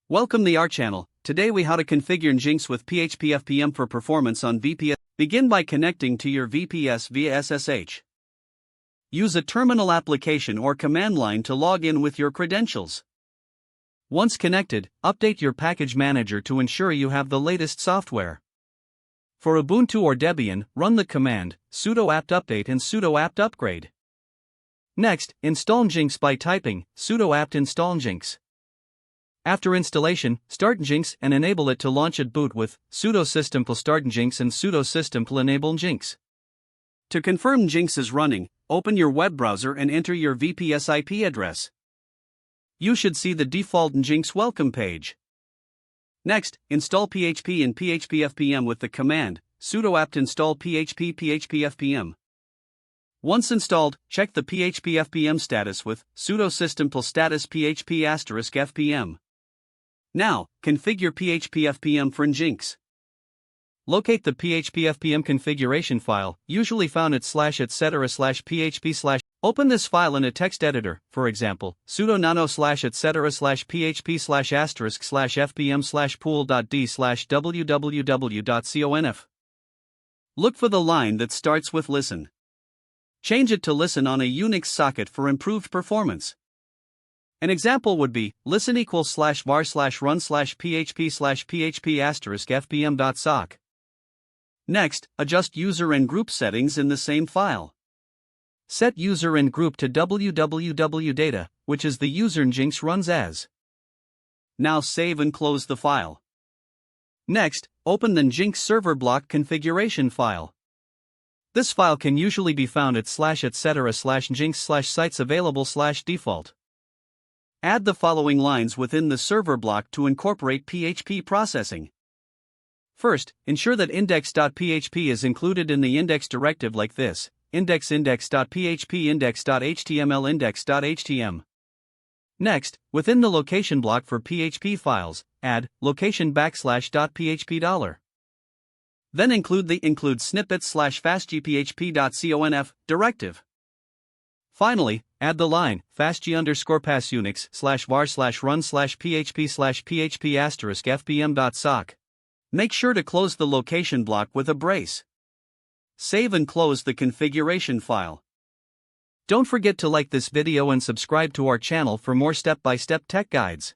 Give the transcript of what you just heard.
Welcome to our channel. Today we how to configure Nginx with PHP-FPM for performance on VPS. Begin by connecting to your VPS via SSH. Use a terminal application or command line to log in with your credentials. Once connected, update your package manager to ensure you have the latest software. For Ubuntu or Debian, run the command sudo apt update and sudo apt upgrade. Next, install Nginx by typing sudo apt install Nginx. After installation, start Nginx and enable it to launch at boot with sudo systemcll start Nginx and sudo systemcll enable Nginx. To confirm Nginx is running, open your web browser and enter your VPS IP address. You should see the default Nginx welcome page. Next, install PHP and PHP-FPM with the command sudo apt install PHP-FPM. Once installed, check the PHP-FPM status with sudo systemcll status PHP*FPM. Now, configure PHP-FPM for Nginx. Locate the PHP-FPM configuration file, usually found at /etc/php/. Open this file in a text editor, for example, sudo nano /etc/php/**pool.d/www.conf. Look for the line that starts with listen. Change it to listen on a Unix socket for improved performance. An example would be listen =var/run/php/php**fpm.sock. Next, adjust user and group settings in the same file. Set user and group to www data, which is the user Nginx runs as. Now save and close the file. Next, open the Nginx server block configuration file. This file can usually be found at /etc/nginx/sites available/default. Add the following lines within the server block to incorporate PHP processing. First, ensure that index.php is included in the index directive like this: index.php, index.html, index.htm. Next, within the location block for PHP files, add location:\php$. Then include the include snippets/fastgphp.conf directive. Finally, add the line fastg_passUnix/var/run/php/php**fpm.sock. Make sure to close the location block with a brace. Save and close the configuration file. Don't forget to like this video and subscribe to our channel for more step-by-step tech guides.